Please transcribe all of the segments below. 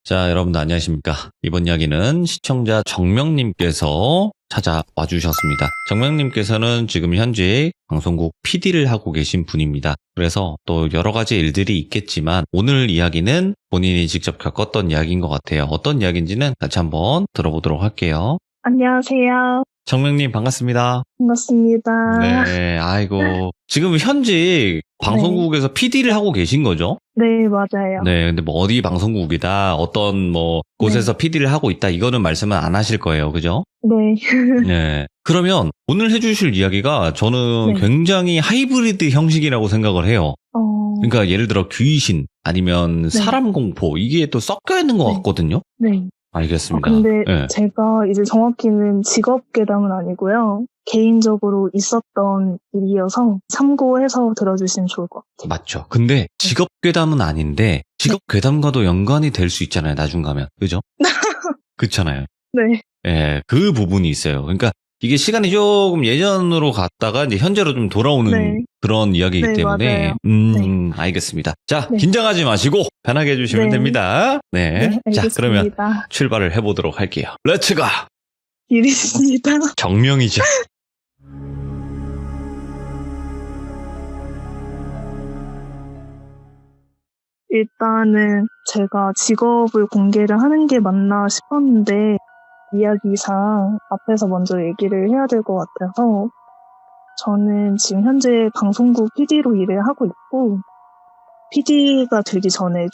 자, 여러분들 안녕하십니까. 이번 이야기는 시청자 정명님께서 찾아와 주셨습니다. 정명님께서는 지금 현재 방송국 PD를 하고 계신 분입니다. 그래서 또 여러 가지 일들이 있겠지만 오늘 이야기는 본인이 직접 겪었던 이야기인 것 같아요. 어떤 이야기인지는 같이 한번 들어보도록 할게요. 안녕하세요. 정명님 반갑습니다. 반갑습니다. 네, 아이고. 지금 현재 방송국에서 PD를 하고 계신 거죠? 네, 맞아요. 네, 근데 뭐 어디 방송국이다, 어떤 뭐 곳에서 PD를 하고 있다, 이거는 말씀은 안 하실 거예요, 그죠? 네. 네. 그러면 오늘 해주실 이야기가 저는 네. 굉장히 하이브리드 형식이라고 생각을 해요. 그러니까 예를 들어 귀신, 아니면 사람 공포, 이게 또 섞여 있는 것 네. 같거든요? 네. 알겠습니다. 근데 네. 제가 이제 정확히는 직업 괴담은 아니고요. 개인적으로 있었던 일이어서 참고해서 들어주시면 좋을 것 같아요. 맞죠. 근데 직업 괴담은 아닌데 직업 괴담과도 연관이 될 수 있잖아요, 나중 가면. 그죠? 그렇잖아요. 네. 예, 그 부분이 있어요. 그러니까 이게 시간이 조금 예전으로 갔다가 이제 현재로 좀 돌아오는 네. 그런 이야기이기 네, 때문에 맞아요. 알겠습니다. 자, 네. 긴장하지 마시고 편하게 해주시면 네. 됩니다. 네. 네, 자, 알겠습니다. 그러면 출발을 해보도록 할게요. 렛츠가! 일입니다. 정명이죠. 일단은 제가 직업을 공개를 하는 게 맞나 싶었는데 이야기상 앞에서 먼저 얘기를 해야 될 것 같아서 저는 지금 현재 방송국 PD로 일을 하고 있고 PD가 되기 전에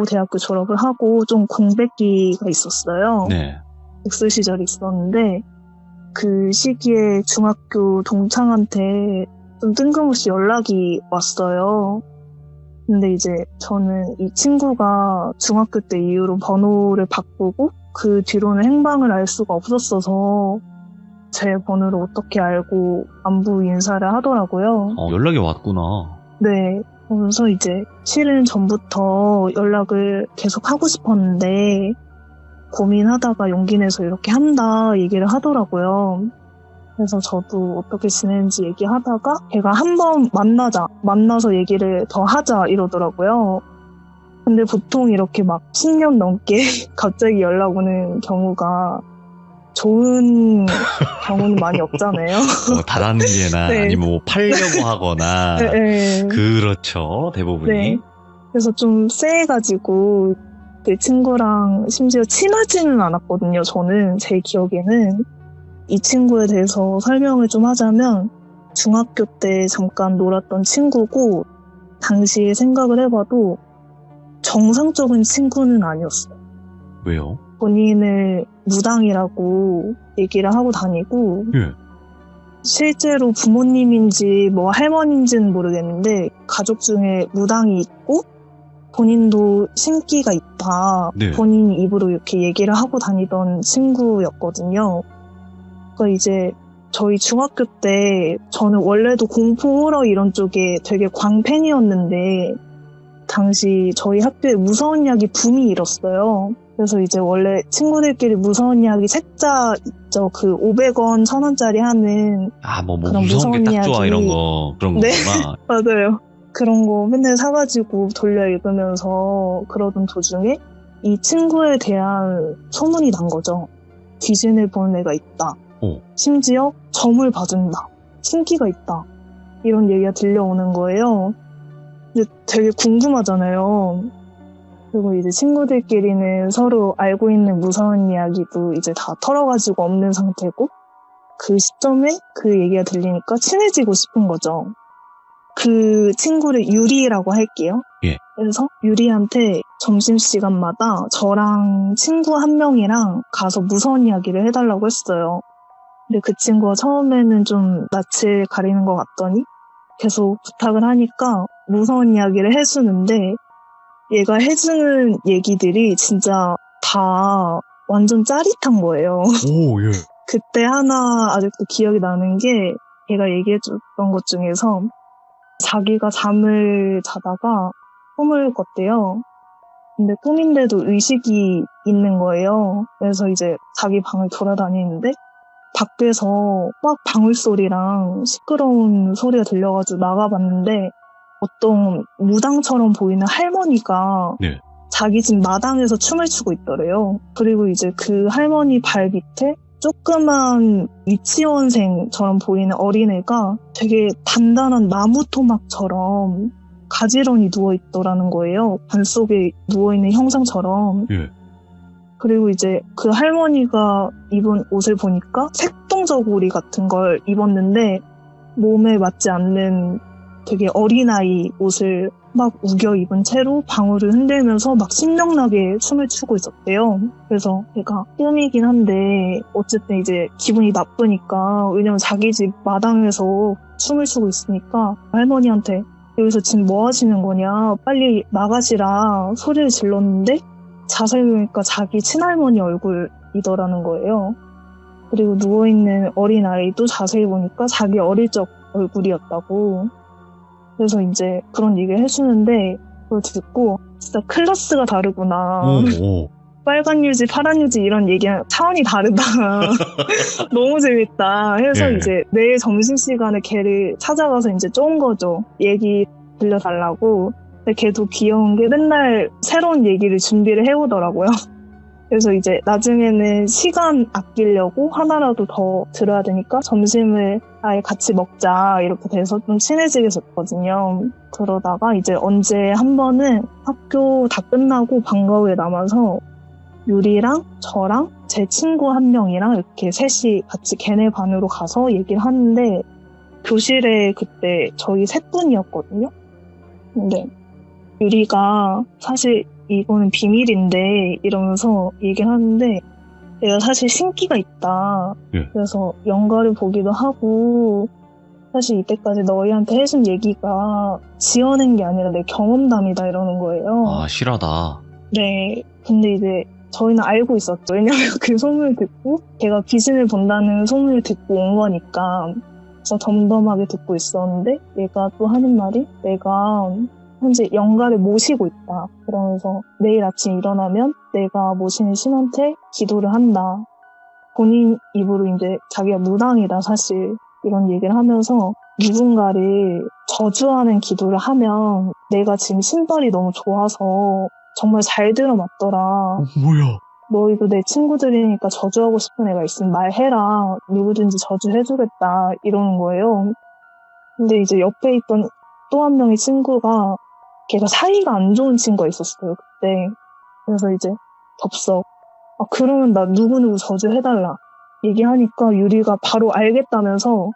대학교 졸업을 하고 좀 공백기가 있었어요. 네. 백수 시절이 있었는데 그 시기에 중학교 동창한테 좀 뜬금없이 연락이 왔어요. 근데 이제 저는 이 친구가 중학교 때 이후로 번호를 바꾸고 그 뒤로는 행방을 알 수가 없었어서 제 번호를 어떻게 알고 안부 인사를 하더라고요. 연락이 왔구나. 네. 그래서 이제 실은 전부터 연락을 계속 하고 싶었는데 고민하다가 용기 내서 이렇게 한다 얘기를 하더라고요. 그래서 저도 어떻게 지내는지 얘기하다가 걔가 한번 만나서 얘기를 더 하자 이러더라고요. 근데 보통 이렇게 막 10년 넘게 갑자기 연락 오는 경우가 좋은 경우는 많이 없잖아요. 다단계나 네. 아니면 뭐 팔려고 하거나 네. 그렇죠, 대부분이. 네. 그래서 좀 쎄해가지고 그 친구랑 심지어 친하지는 않았거든요. 저는 제 기억에는. 이 친구에 대해서 설명을 좀 하자면 중학교 때 잠깐 놀았던 친구고 당시에 생각을 해봐도 정상적인 친구는 아니었어요. 왜요? 본인을 무당이라고 얘기를 하고 다니고 예. 실제로 부모님인지 뭐 할머니인지는 모르겠는데 가족 중에 무당이 있고 본인도 신기가 있다. 네. 본인 입으로 이렇게 얘기를 하고 다니던 친구였거든요. 그러니까 이제 저희 중학교 때 저는 원래도 공포 호러 이런 쪽에 되게 광팬이었는데 당시 저희 학교에 무서운 이야기 붐이 일었어요. 그래서 이제 원래 친구들끼리 무서운 이야기 책자 있죠. 그 500원, 1000원짜리 하는 뭐 그런 무서운 게 딱 무서운 좋아 이야기. 그런 네. 거구나. 맞아요. 그런 거 맨날 사가지고 돌려 읽으면서 그러던 도중에 이 친구에 대한 소문이 난 거죠. 귀신을 보는 애가 있다. 심지어 점을 봐준다. 신기가 있다. 이런 얘기가 들려오는 거예요. 근데 되게 궁금하잖아요. 그리고 이제 친구들끼리는 서로 알고 있는 무서운 이야기도 이제 다 털어가지고 없는 상태고 그 시점에 그 얘기가 들리니까 친해지고 싶은 거죠. 그 친구를 유리라고 할게요. 예. 그래서 유리한테 점심시간마다 저랑 친구 한 명이랑 가서 무서운 이야기를 해달라고 했어요. 근데 그 친구가 처음에는 좀 낯을 가리는 것 같더니 계속 부탁을 하니까 무서운 이야기를 해주는데 얘가 해주는 얘기들이 진짜 다 완전 짜릿한 거예요. 오, 예. 그때 하나 아직도 기억이 나는 게 걔가 얘기해줬던 것 중에서 자기가 잠을 자다가 꿈을 꿨대요. 근데 꿈인데도 의식이 있는 거예요. 그래서 이제 자기 방을 돌아다니는데 밖에서 막 방울소리랑 시끄러운 소리가 들려가지고 나가봤는데 어떤 무당처럼 보이는 할머니가 자기 집 마당에서 춤을 추고 있더래요. 그리고 이제 그 할머니 발 밑에 조그만 유치원생처럼 보이는 어린애가 되게 단단한 나무 토막처럼 가지런히 누워있더라는 거예요. 반 속에 누워있는 형상처럼. 예. 그리고 이제 그 할머니가 입은 옷을 보니까 색동저고리 같은 걸 입었는데 몸에 맞지 않는 되게 어린아이 옷을 막 우겨 입은 채로 방울을 흔들면서 막 신명나게 춤을 추고 있었대요. 그래서 제가 꿈이긴 한데 어쨌든 이제 기분이 나쁘니까, 왜냐면 자기 집 마당에서 춤을 추고 있으니까 할머니한테 여기서 지금 뭐 하시는 거냐, 빨리 나가시라 소리를 질렀는데 자세히 보니까 자기 친할머니 얼굴이더라는 거예요. 그리고 누워있는 어린아이도 자세히 보니까 자기 어릴 적 얼굴이었다고. 그래서 이제 그런 얘기를 해주는데 그걸 듣고 진짜 클래스가 다르구나. 오. 빨간 유지, 파란 유지 이런 얘기랑 차원이 다르다. 너무 재밌다. 해서 예. 이제 내일 점심시간에 걔를 찾아가서 이제 쫀 거죠. 얘기 들려달라고. 근데 걔도 귀여운 게 맨날 새로운 얘기를 준비를 해오더라고요. 그래서 이제 나중에는 시간 아끼려고 하나라도 더 들어야 되니까 점심을 아예 같이 먹자 이렇게 돼서 좀 친해지게 됐거든요. 그러다가 이제 언제 한 번은 학교 다 끝나고 방과후에 남아서 유리랑 저랑 제 친구 한 명이랑 이렇게 셋이 같이 걔네 반으로 가서 얘기를 하는데, 교실에 그때 저희 셋 분이었거든요. 근데 유리가 사실 이거는 비밀인데 이러면서 얘기를 하는데, 내가 사실 신기가 있다. 예. 그래서 연가를 보기도 하고 사실 이때까지 너희한테 해준 얘기가 지어낸 게 아니라 내 경험담이다 이러는 거예요. 아, 실하다. 네. 근데 이제 저희는 알고 있었죠. 왜냐면 그 소문을 듣고 걔가 귀신을 본다는 소문을 듣고 온 거니까. 그래서 덤덤하게 듣고 있었는데 얘가 또 하는 말이, 내가 현재 영가를 모시고 있다. 그러면서 내일 아침 일어나면 내가 모시는 신한테 기도를 한다. 본인 입으로 이제 자기가 무당이다 사실 이런 얘기를 하면서, 누군가를 저주하는 기도를 하면 내가 지금 신발이 너무 좋아서 정말 잘 들어맞더라. 뭐야? 너희도 내 친구들이니까 저주하고 싶은 애가 있으면 말해라. 누구든지 저주해주겠다. 이러는 거예요. 근데 이제 옆에 있던 또 한 명의 친구가, 걔가 사이가 안 좋은 친구가 있었어요, 그때. 그래서 이제 덥석, 그러면 나 누구누구 저주해달라 얘기하니까 유리가 바로 알겠다면서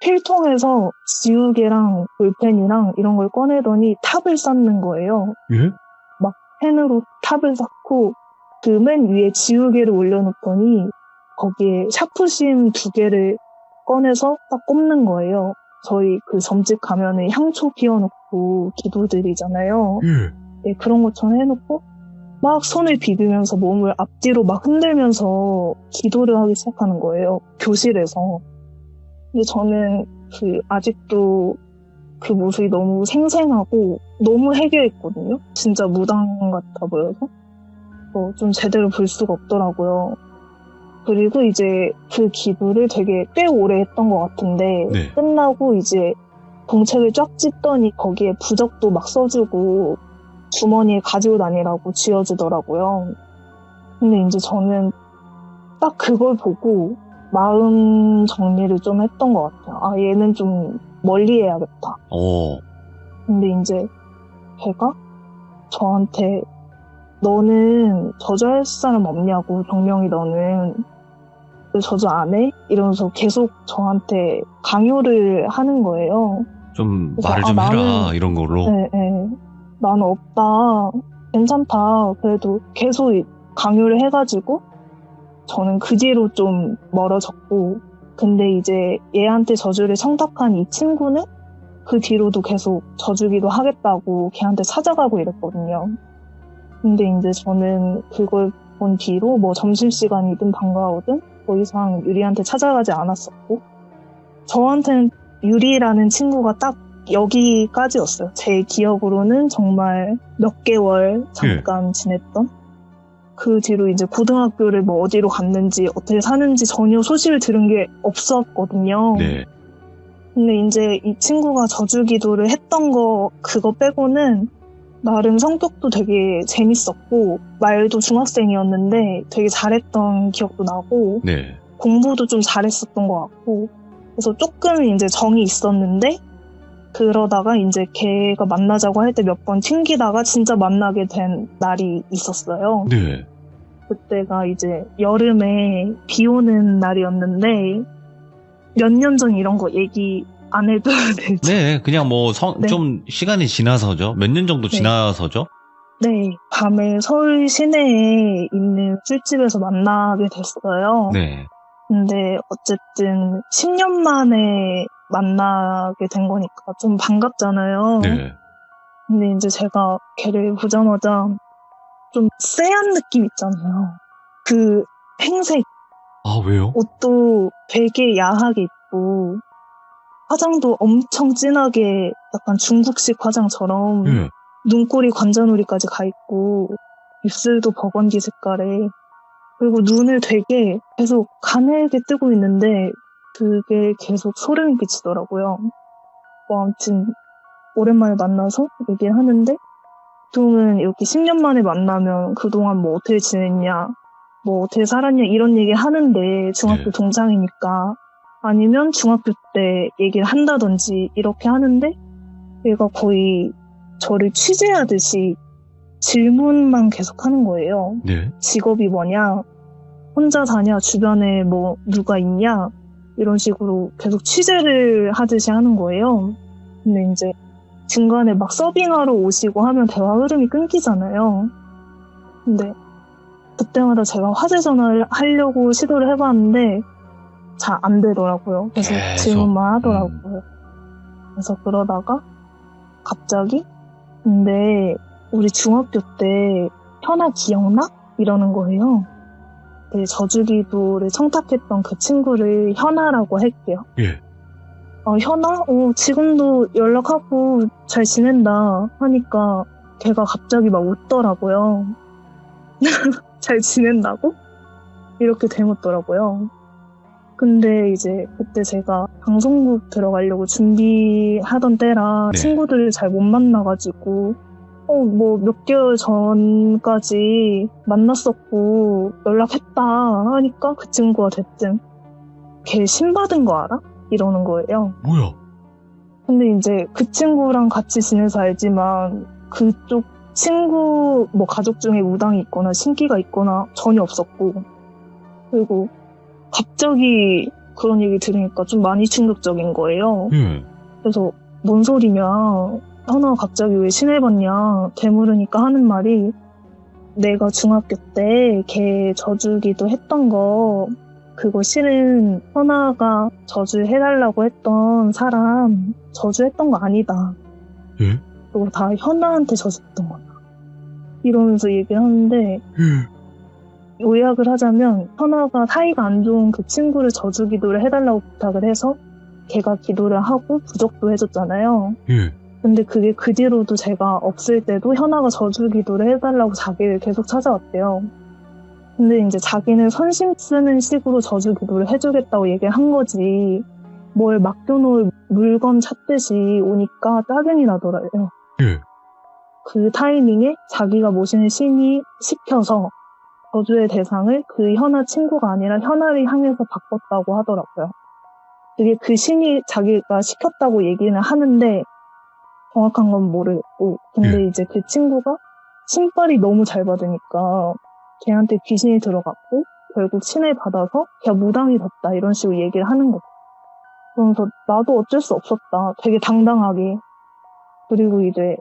필통에서 지우개랑 볼펜이랑 이런 걸 꺼내더니 탑을 쌓는 거예요. 예? 막 펜으로 탑을 쌓고 그 맨 위에 지우개를 올려놓더니 거기에 샤프심 2개를 꺼내서 딱 꼽는 거예요. 저희 그 점집 가면은 향초 피워놓고 기도드리잖아요. 예. 네, 그런 것처럼 해놓고 막 손을 비비면서 몸을 앞뒤로 막 흔들면서 기도를 하기 시작하는 거예요. 교실에서. 근데 저는 아직도 그 모습이 너무 생생하고 너무 해괴했거든요. 진짜 무당 같아 보여서. 좀 제대로 볼 수가 없더라고요. 그리고 이제 그 기도를 되게 꽤 오래 했던 것 같은데, 네. 끝나고 이제 공책을 쫙 찢더니 거기에 부적도 막 써주고 주머니에 가지고 다니라고 쥐어주더라고요. 근데 이제 저는 딱 그걸 보고 마음 정리를 좀 했던 것 같아요. 얘는 좀 멀리 해야겠다. 근데 이제 걔가 저한테, 너는 저주할 사람 없냐고, 정명이 너는 왜 저주 안 해? 이러면서 계속 저한테 강요를 하는 거예요. 좀 그래서, 말을 좀 해라, 이런 걸로. 네. 나는 없다. 괜찮다. 그래도 계속 강요를 해가지고 저는 그 뒤로 좀 멀어졌고, 근데 이제 얘한테 저주를 청탁한 이 친구는 그 뒤로도 계속 저주기도 하겠다고 걔한테 찾아가고 이랬거든요. 근데 이제 저는 그걸 본 뒤로 뭐 점심시간이든 방과후든 더 이상 유리한테 찾아가지 않았었고, 저한테는 유리라는 친구가 딱 여기까지였어요. 제 기억으로는 정말 몇 개월 잠깐 지냈던. 그 뒤로 이제 고등학교를 뭐 어디로 갔는지 어떻게 사는지 전혀 소식을 들은 게 없었거든요. 네. 근데 이제 이 친구가 저주 기도를 했던 거 그거 빼고는 나름 성격도 되게 재밌었고 말도 중학생이었는데 되게 잘했던 기억도 나고 네. 공부도 좀 잘했었던 것 같고 그래서 조금 이제 정이 있었는데 그러다가 이제 걔가 만나자고 할 때 몇 번 튕기다가 진짜 만나게 된 날이 있었어요. 네. 그때가 이제 여름에 비 오는 날이었는데 몇 년 전 이런 거 얘기 안 해도 되죠? 네, 그냥 뭐 네. 좀 시간이 지나서죠. 몇 년 정도 네. 지나서죠. 네, 밤에 서울 시내에 있는 술집에서 만나게 됐어요. 네. 근데 어쨌든 10년 만에 만나게 된 거니까 좀 반갑잖아요. 네. 근데 이제 제가 걔를 보자마자 좀 쎄한 느낌 있잖아요. 그 행색, 아, 왜요? 옷도 되게 야하게 입고 화장도 엄청 진하게 약간 중국식 화장처럼 네. 눈꼬리 관자놀이까지 가 있고 입술도 버건디 색깔에 그리고 눈을 되게 계속 가늘게 뜨고 있는데 그게 계속 소름이 끼치더라고요. 뭐 아무튼 오랜만에 만나서 얘기를 하는데 보통은 이렇게 10년 만에 만나면 그동안 뭐 어떻게 지냈냐 뭐 어떻게 살았냐 이런 얘기 하는데 중학교 네. 동창이니까 아니면 중학교 때 얘기를 한다든지 이렇게 하는데 얘가 거의 저를 취재하듯이 질문만 계속 하는 거예요. 네. 직업이 뭐냐? 혼자 사냐? 주변에 뭐 누가 있냐? 이런 식으로 계속 취재를 하듯이 하는 거예요. 근데 이제 중간에 막 서빙하러 오시고 하면 대화 흐름이 끊기잖아요. 근데 그때마다 제가 화제 전화를 하려고 시도를 해봤는데 잘 안 되더라고요. 계속 질문만 하더라고요. 그래서 그러다가 갑자기 근데 우리 중학교 때 현아 기억나? 이러는 거예요. 네, 저주기도를 청탁했던 그 친구를 현아라고 할게요. 예. 현아? 지금도 연락하고 잘 지낸다 하니까 걔가 갑자기 막 웃더라고요. 잘 지낸다고? 이렇게 대묻더라고요. 근데 이제 그때 제가 방송국 들어가려고 준비하던 때라 네. 친구들을 잘 못 만나가지고 뭐 몇 개월 전까지 만났었고 연락했다 하니까 그 친구가 대뜸 걔 신받은 거 알아? 이러는 거예요. 뭐야? 근데 이제 그 친구랑 같이 지내서 알지만 그쪽 친구 뭐 가족 중에 무당이 있거나 신기가 있거나 전혀 없었고 그리고 갑자기 그런 얘기 들으니까 좀 많이 충격적인 거예요. 그래서 뭔 소리냐 현아가 갑자기 왜 신해봤냐 되물으니까 하는 말이 내가 중학교 때 걔 저주기도 했던 거 그거 실은 현아가 저주해달라고 했던 사람 저주했던 거 아니다. 예? 그거 다 현아한테 저주했던 거다. 이러면서 얘기를 하는데 요약을 하자면 현아가 사이가 안 좋은 그 친구를 저주기도를 해달라고 부탁을 해서 걔가 기도를 하고 부적도 해줬잖아요. 예. 근데 그게 그 뒤로도 제가 없을 때도 현아가 저주기도를 해달라고 자기를 계속 찾아왔대요. 근데 이제 자기는 선심 쓰는 식으로 저주기도를 해주겠다고 얘기를 한 거지 뭘 맡겨놓을 물건 찾듯이 오니까 짜증이 나더라고요. 예. 그 타이밍에 자기가 모시는 신이 시켜서 저주의 대상을 그 현아 친구가 아니라 현아를 향해서 바꿨다고 하더라고요. 그게 그 신이 자기가 시켰다고 얘기는 하는데 정확한 건 모르겠고 근데 이제 그 친구가 신발이 너무 잘 받으니까 걔한테 귀신이 들어갔고 결국 신을 받아서 걔가 무당이 됐다 이런 식으로 얘기를 하는 거죠. 그러면서 나도 어쩔 수 없었다 되게 당당하게 그리고 이제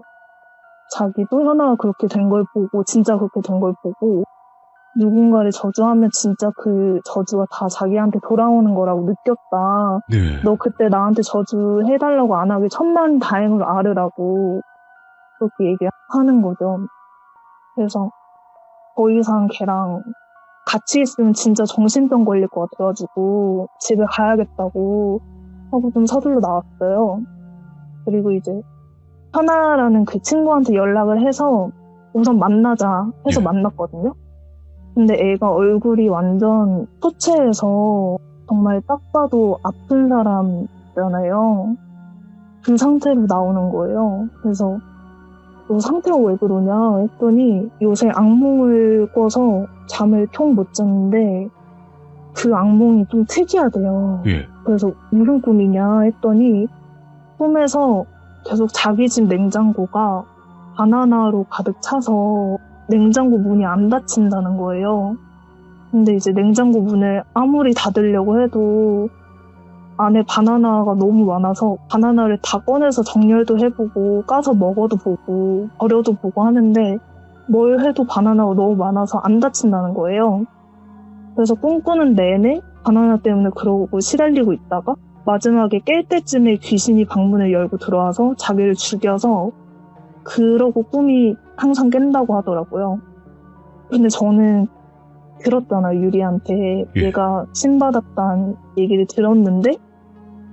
자기도 현아가 그렇게 된 걸 보고 진짜 그렇게 된 걸 보고 누군가를 저주하면 진짜 그 저주가 다 자기한테 돌아오는 거라고 느꼈다. 네. 너 그때 나한테 저주해달라고 안 하길 천만다행으로 알으라고 그렇게 얘기하는 거죠. 그래서 더 이상 걔랑 같이 있으면 진짜 정신병 걸릴 것 같아가지고 집에 가야겠다고 하고 좀 서둘러 나왔어요. 그리고 이제 현아라는 그 친구한테 연락을 해서 우선 만나자 해서 만났거든요. 근데 애가 얼굴이 완전 초췌해서 정말 딱 봐도 아픈 사람이잖아요. 그 상태로 나오는 거예요. 그래서 너 상태가 왜 그러냐 했더니 요새 악몽을 꿔서 잠을 통 못 잤는데 그 악몽이 좀 특이하대요. 예. 그래서 무슨 꿈이냐 했더니 꿈에서 계속 자기 집 냉장고가 바나나로 가득 차서 냉장고 문이 안 닫힌다는 거예요. 근데 이제 냉장고 문을 아무리 닫으려고 해도 안에 바나나가 너무 많아서 바나나를 다 꺼내서 정렬도 해보고 까서 먹어도 보고 버려도 보고 하는데 뭘 해도 바나나가 너무 많아서 안 닫힌다는 거예요. 그래서 꿈꾸는 내내 바나나 때문에 그러고 시달리고 있다가 마지막에 깰 때쯤에 귀신이 방문을 열고 들어와서 자기를 죽여서 그러고 꿈이 항상 깬다고 하더라고요. 근데 저는 들었잖아요, 유리한테. 예. 얘가 신받았다는 얘기를 들었는데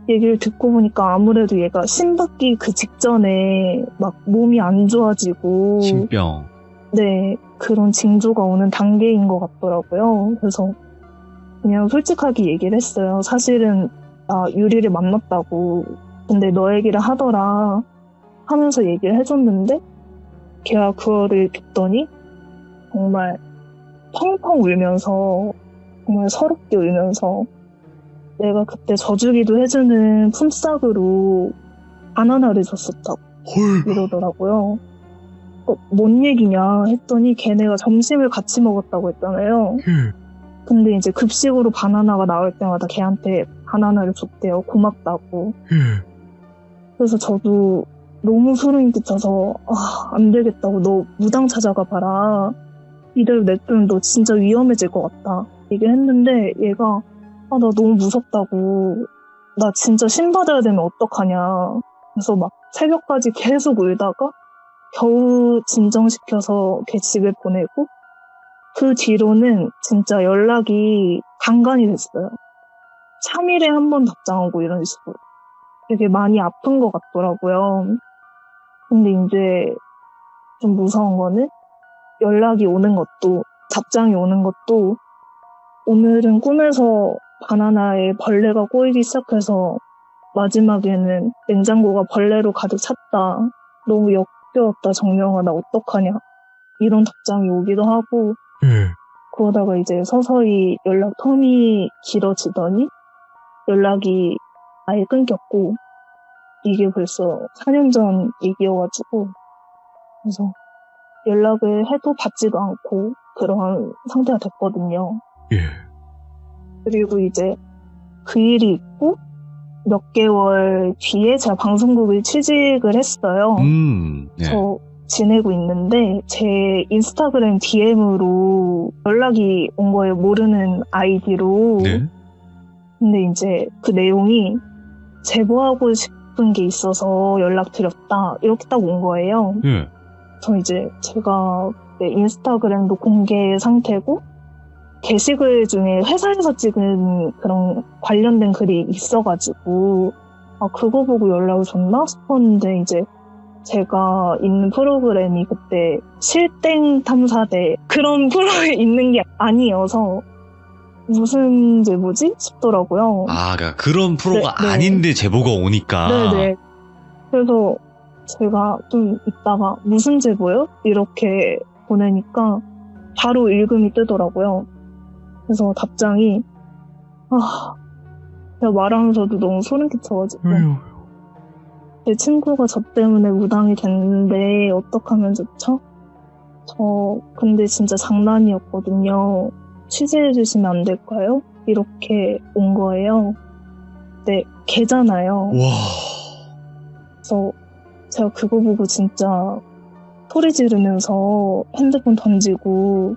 얘기를 듣고 보니까 아무래도 얘가 신받기 그 직전에 막 몸이 안 좋아지고 신병. 네, 그런 징조가 오는 단계인 것 같더라고요. 그래서 그냥 솔직하게 얘기를 했어요. 사실은 나 유리를 만났다고. 근데 너 얘기를 하더라 하면서 얘기를 해줬는데 걔가 그거를 듣더니 정말 펑펑 울면서 정말 서럽게 울면서 내가 그때 져주기도 해주는 품삯으로 바나나를 줬었다고 헐. 이러더라고요. 뭔 얘기냐 했더니 걔네가 점심을 같이 먹었다고 했잖아요. 근데 이제 급식으로 바나나가 나올 때마다 걔한테 바나나를 줬대요. 고맙다고. 그래서 저도 너무 소름이 끼쳐서 안 되겠다고 너 무당 찾아가 봐라. 이대로 냅두면 너 진짜 위험해질 것 같다. 얘기했는데 얘가 나 너무 무섭다고. 나 진짜 신받아야 되면 어떡하냐. 그래서 막 새벽까지 계속 울다가 겨우 진정시켜서 걔 집에 보내고 그 뒤로는 진짜 연락이 간간이 됐어요. 3일에 한 번 답장하고 이런 식으로. 되게 많이 아픈 것 같더라고요. 근데 이제 좀 무서운 거는 연락이 오는 것도 답장이 오는 것도 오늘은 꿈에서 바나나에 벌레가 꼬이기 시작해서 마지막에는 냉장고가 벌레로 가득 찼다. 너무 역겨웠다 정명아 나 어떡하냐. 이런 답장이 오기도 하고 그러다가 이제 서서히 연락 텀이 길어지더니 연락이 아예 끊겼고 이게 벌써 4년 전 얘기여가지고 그래서 연락을 해도 받지도 않고 그런 상태가 됐거든요. 예. 그리고 이제 그 일이 있고 몇 개월 뒤에 제가 방송국을 취직을 했어요. 네. 저 지내고 있는데 제 인스타그램 DM으로 연락이 온 거예요. 모르는 아이디로. 네. 근데 이제 그 내용이 제보하고 싶은 게 있어서 연락드렸다. 이렇게 딱 온 거예요. 예. 저 이제 제가 인스타그램도 공개 상태고 게시글 중에 회사에서 찍은 그런 관련된 글이 있어가지고 그거 보고 연락을 줬나 싶었는데 이제 제가 있는 프로그램이 그때 실땡 탐사대 그런 프로에 있는 게 아니어서 무슨 제보지 싶더라고요. 그러니까 그런 프로가 네. 아닌데 제보가 오니까. 네네. 그래서 제가 좀 있다가 무슨 제보요? 이렇게 보내니까 바로 읽음이 뜨더라고요. 그래서 답장이 제가 말하면서도 너무 소름 끼쳐가지고 제 친구가 저 때문에 무당이 됐는데 어떡하면 좋죠? 저 근데 진짜 장난이었거든요. 취재해주시면 안 될까요? 이렇게 온 거예요. 네, 걔잖아요. 와. 그래서 제가 그거 보고 진짜 소리 지르면서 핸드폰 던지고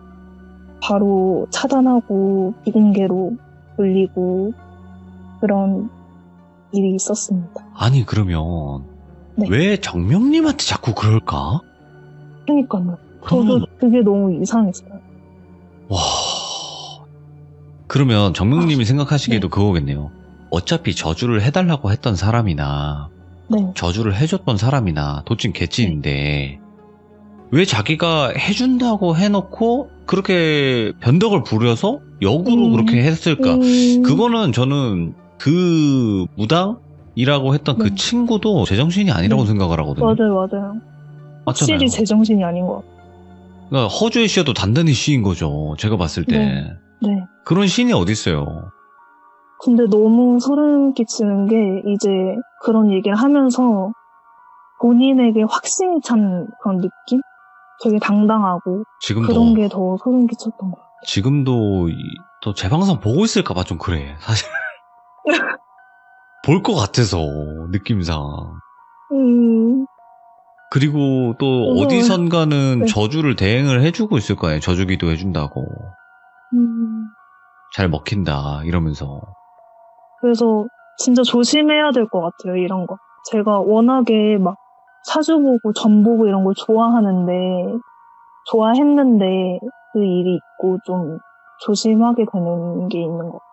바로 차단하고 비공개로 돌리고 그런 일이 있었습니다. 아니 그러면 네. 왜 정명님한테 자꾸 그럴까? 그러니까요. 그러면- 저도 그게 너무 이상했어요. 와. 그러면 정명님이 생각하시기에도 그거겠네요. 어차피 저주를 해달라고 했던 사람이나 네. 저주를 해줬던 사람이나 도찐 개찐인데 왜 자기가 해준다고 해놓고 그렇게 변덕을 부려서 역으로 그렇게 했을까? 그거는 저는 그 무당이라고 했던 그 네. 친구도 제정신이 아니라고 네. 생각을 하거든요. 맞아요. 확실히 맞잖아요. 제정신이 아닌 것 같아요. 그러니까 허주의 시여도 단단히 시인 거죠. 제가 봤을 때. 네. 그런 시인이 어딨어요. 근데 너무 소름 끼치는 게 이제 그런 얘기를 하면서 본인에게 확신이 찬 그런 느낌? 되게 당당하고 지금도 그런 게 더 소름 끼쳤던 것 같아요. 지금도 또 제 방송 보고 있을까봐 좀 그래. 사실 볼 것 같아서 느낌상. 그리고 또 그래서, 어디선가는 네. 저주를 대행을 해주고 있을 거예요. 저주기도 해준다고. 잘 먹힌다 이러면서. 그래서 진짜 조심해야 될 것 같아요, 이런 거. 제가 워낙에 막 사주 보고 점 보고 이런 걸 좋아했는데 그 일이 있고 좀 조심하게 되는 게 있는 것 같아요.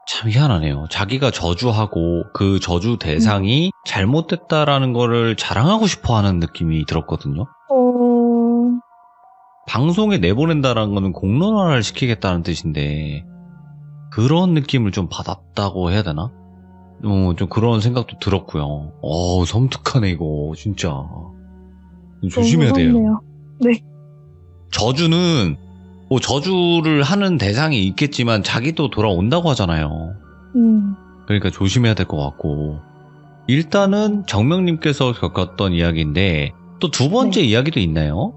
참 희한하네요. 자기가 저주하고 그 저주 대상이 잘못됐다라는 거를 자랑하고 싶어 하는 느낌이 들었거든요. 방송에 내보낸다라는 거는 공론화를 시키겠다는 뜻인데 그런 느낌을 좀 받았다고 해야 되나? 좀 그런 생각도 들었고요. 섬뜩하네 이거 진짜. 조심해야 너무 돼요. 무섭네요. 네. 저주는 뭐 저주를 하는 대상이 있겠지만 자기도 돌아온다고 하잖아요. 그러니까 조심해야 될 것 같고 일단은 정명님께서 겪었던 이야기인데 또 두 번째 네. 이야기도 있나요?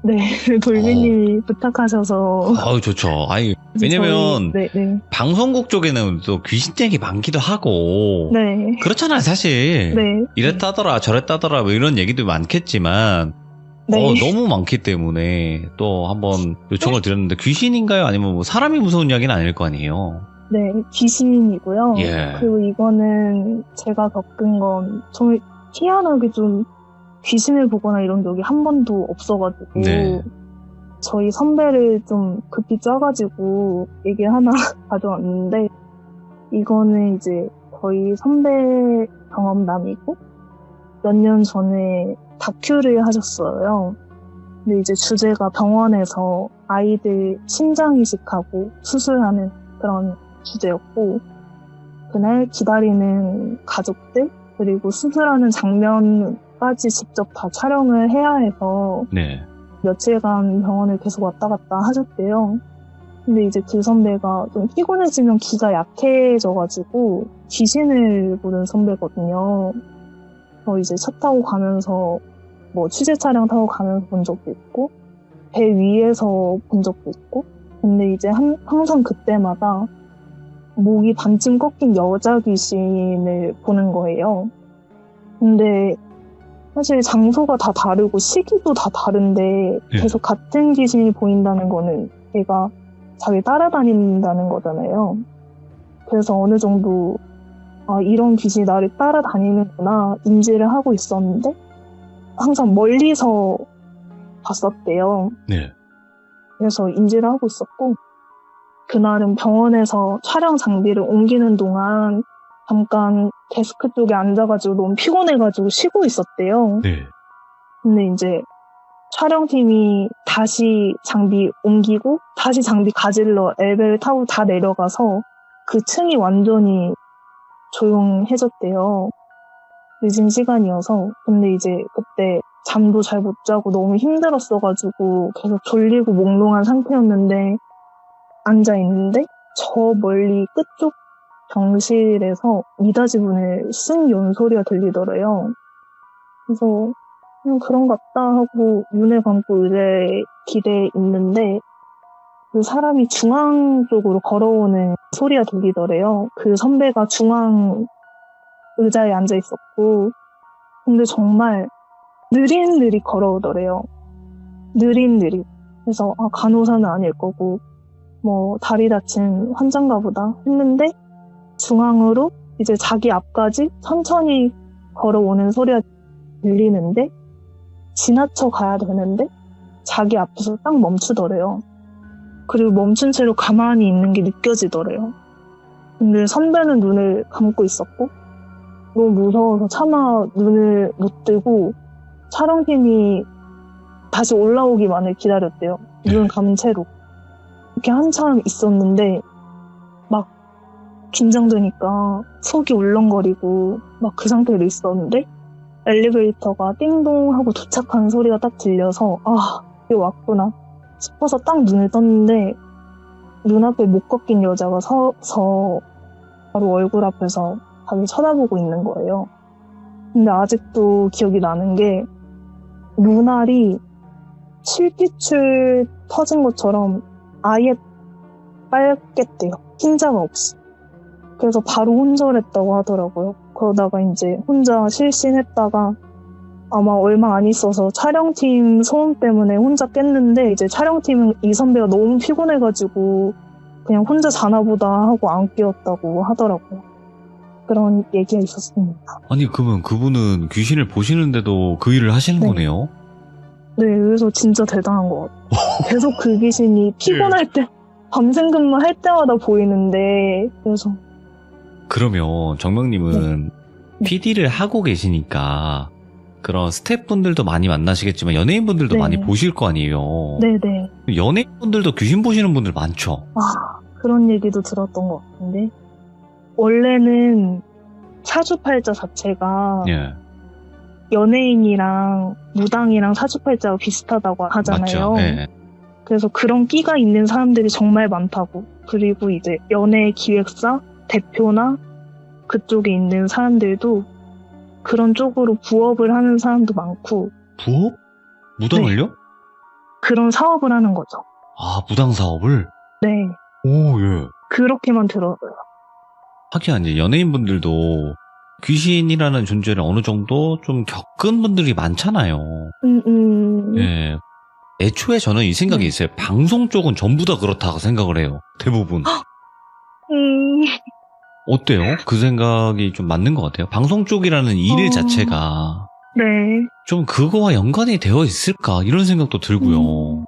네, 돌비님이 부탁하셔서. 아유, 좋죠. 아니, 왜냐면, 네. 방송국 쪽에는 또 귀신 얘기 많기도 하고, 네. 그렇잖아요, 사실. 네. 이랬다더라, 저랬다더라, 뭐 이런 얘기도 많겠지만, 네. 너무 많기 때문에 또 한번 요청을 드렸는데, 귀신인가요? 아니면 뭐 사람이 무서운 이야기는 아닐 거 아니에요? 네, 귀신이고요. 예. 그리고 이거는 제가 겪은 건 정말 희한하게 좀 귀신을 보거나 이런 적이 한 번도 없어가지고 네. 저희 선배를 좀 급히 쪄가지고 얘기 하나 가져왔는데 이거는 이제 저희 선배 경험담이고 몇 년 전에 다큐를 하셨어요. 근데 이제 주제가 병원에서 아이들 심장 이식하고 수술하는 그런 주제였고 그날 기다리는 가족들 그리고 수술하는 장면까지 직접 다 촬영을 해야 해서 네. 며칠간 병원을 계속 왔다 갔다 하셨대요. 근데 이제 그 선배가 좀 피곤해지면 기가 약해져가지고 귀신을 보는 선배거든요. 이제 차 타고 가면서 뭐 취재 촬영 타고 가면서 본 적도 있고 배 위에서 본 적도 있고 근데 이제 항상 그때마다 목이 반쯤 꺾인 여자 귀신을 보는 거예요. 근데 사실 장소가 다 다르고 시기도 다 다른데 계속 같은 귀신이 보인다는 거는 얘가 자기 따라다닌다는 거잖아요. 그래서 어느 정도 이런 귀신이 나를 따라다니는구나 인지를 하고 있었는데 항상 멀리서 봤었대요. 네. 그래서 인지를 하고 있었고 그날은 병원에서 촬영 장비를 옮기는 동안 잠깐 데스크 쪽에 앉아가지고 너무 피곤해가지고 쉬고 있었대요. 네. 근데 이제 촬영팀이 다시 장비 옮기고 다시 장비 가질러 엘베를 타고 다 내려가서 그 층이 완전히 조용해졌대요. 늦은 시간이어서. 근데 이제 그때 잠도 잘 못 자고 너무 힘들었어가지고 계속 졸리고 몽롱한 상태였는데 앉아있는데 저 멀리 끝쪽 병실에서 미닫이 문을 쓱 연 소리가 들리더래요. 그래서 그냥 그런 것 같다 하고 눈을 감고 의자에 기대에 있는데 그 사람이 중앙 쪽으로 걸어오는 소리가 들리더래요. 그 선배가 중앙 의자에 앉아 있었고 근데 정말 느릿느릿 걸어오더래요. 느릿느릿. 그래서 간호사는 아닐 거고 뭐 다리 다친 환자인가 보다 했는데 중앙으로 이제 자기 앞까지 천천히 걸어오는 소리가 들리는데 지나쳐 가야 되는데 자기 앞에서 딱 멈추더래요. 그리고 멈춘 채로 가만히 있는 게 느껴지더래요. 근데 선배는 눈을 감고 있었고 너무 무서워서 차마 눈을 못 뜨고 촬영팀이 다시 올라오기만을 기다렸대요. 눈 감은 채로. 이렇게 한참 있었는데 막 긴장되니까 속이 울렁거리고 막 그 상태로 있었는데 엘리베이터가 띵동 하고 도착하는 소리가 딱 들려서 아, 여기 왔구나 싶어서 딱 눈을 떴는데 눈앞에 못 꺾인 여자가 서서 바로 얼굴 앞에서 자기 쳐다보고 있는 거예요. 근데 아직도 기억이 나는 게 눈알이 실핏줄 터진 것처럼 아예 빨갰대요. 흰자가 없이. 그래서 바로 혼절했다고 하더라고요. 그러다가 이제 혼자 실신했다가 아마 얼마 안 있어서 촬영팀 소음 때문에 혼자 깼는데 이제 촬영팀은 이 선배가 너무 피곤해가지고 그냥 혼자 자나보다 하고 안 깨웠다고 하더라고요. 그런 얘기가 있었습니다. 아니 그러면 그분은 귀신을 보시는데도 그 일을 하시는 네. 거네요? 네, 그래서 진짜 대단한 것 같아요. 계속 그 귀신이 피곤할 때 밤샘 근무할 때마다 보이는데 그래서 그러면 정명님은 네. PD를 하고 계시니까 그런 스태프분들도 많이 만나시겠지만 연예인분들도 네. 많이 보실 거 아니에요? 네네. 연예인분들도 귀신 보시는 분들 많죠? 아, 그런 얘기도 들었던 것 같은데 원래는 사주팔자 자체가 예. 연예인이랑 무당이랑 사주팔자가 비슷하다고 하잖아요. 맞죠? 예. 그래서 그런 끼가 있는 사람들이 정말 많다고. 그리고 이제 연예 기획사 대표나 그쪽에 있는 사람들도 그런 쪽으로 부업을 하는 사람도 많고 부업? 무당을요? 그런 사업을 하는 거죠. 아, 무당 사업을? 네, 오, 예. 그렇게만 들어요. 하긴 이제 연예인분들도 귀신이라는 존재를 어느 정도 좀 겪은 분들이 많잖아요. 예. 애초에 저는 이 생각이 네. 있어요. 방송 쪽은 전부 다 그렇다고 생각을 해요. 대부분. 어때요? 그 생각이 좀 맞는 것 같아요. 방송 쪽이라는 일 자체가 네. 좀 그거와 연관이 되어 있을까 이런 생각도 들고요.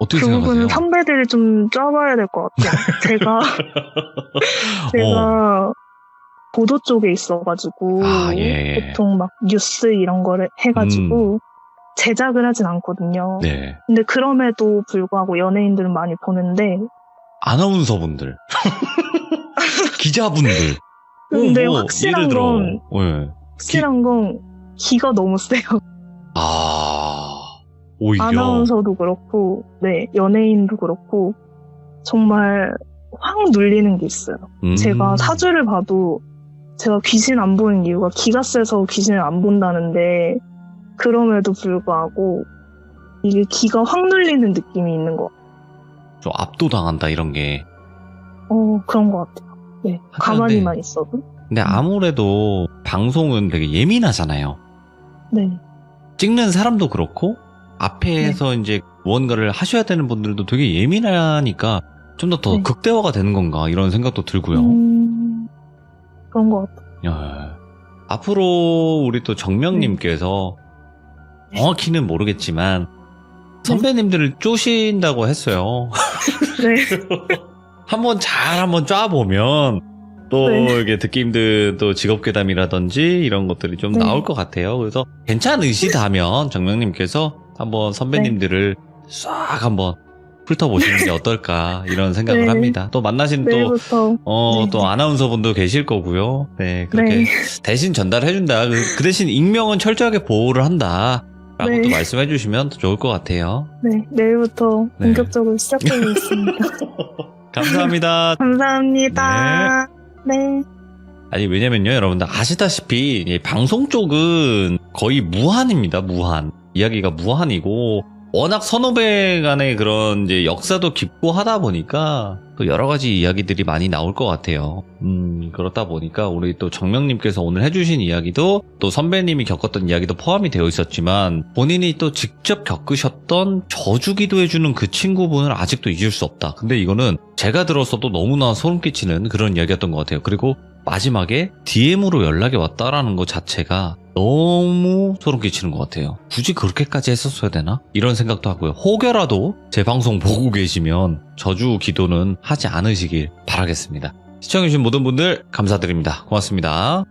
어떻게 그 생각하세요? 부분은 선배들이 좀 쪄봐야 될 것 같아요. 제가 보도 쪽에 있어가지고 아, 예. 보통 막 뉴스 이런 거를 해가지고 제작을 하진 않거든요. 네. 근데 그럼에도 불구하고 연예인들은 많이 보는데 아나운서분들, 기자분들. 근데 뭐, 확실한 예를 들어, 건 예. 확실한 건 기가 너무 세요. 오히려. 아나운서도 그렇고, 네, 연예인도 그렇고, 정말 확 눌리는 게 있어요. 제가 사주를 봐도 제가 귀신 안 보는 이유가 기가 세서 귀신을 안 본다는데, 그럼에도 불구하고, 이게 기가 확 눌리는 느낌이 있는 것 같아요. 좀 압도당한다, 이런 게. 그런 것 같아요. 네, 가만히만 있어도. 근데 아무래도 방송은 되게 예민하잖아요. 네. 찍는 사람도 그렇고, 앞에서 이제 무언가를 하셔야 되는 분들도 되게 예민하니까 좀 더 네. 극대화가 되는 건가 이런 생각도 들고요. 그런 것 같아요. 야, 앞으로 우리 또 정명님께서 정확히는 모르겠지만 선배님들을 쪼신다고 했어요. 네. 한번 쫙보면 또 이게 듣기 힘든 또 직업괴담이라든지 이런 것들이 좀 나올 것 같아요. 그래서 괜찮으시다면 정명님께서 한번 선배님들을 싹 한번 훑어보시는 게 어떨까 이런 생각을 합니다. 또 만나신 또 아나운서분도 계실 거고요. 네, 그렇게 대신 전달해준다. 그 대신 익명은 철저하게 보호를 한다. 라고 또 말씀해 주시면 더 좋을 것 같아요. 네, 내일부터 본격적으로 시작해보겠습니다. 감사합니다. 감사합니다. 네. 아니, 왜냐면요, 여러분들 아시다시피 방송 쪽은 거의 무한입니다. 무한. 이야기가 무한이고 워낙 선후배 간의 그런 이제 역사도 깊고 하다 보니까 또 여러 가지 이야기들이 많이 나올 것 같아요. 그렇다 보니까 우리 또 정명님께서 오늘 해주신 이야기도 또 선배님이 겪었던 이야기도 포함이 되어 있었지만 본인이 또 직접 겪으셨던 저주기도 해주는 그 친구분을 아직도 잊을 수 없다. 근데 이거는 제가 들었어도 너무나 소름 끼치는 그런 이야기였던 것 같아요. 그리고 마지막에 DM으로 연락이 왔다라는 것 자체가 너무 소름 끼치는 것 같아요. 굳이 그렇게까지 했었어야 되나? 이런 생각도 하고요. 혹여라도 제 방송 보고 계시면 저주 기도는 하지 않으시길 바라겠습니다. 시청해주신 모든 분들 감사드립니다. 고맙습니다.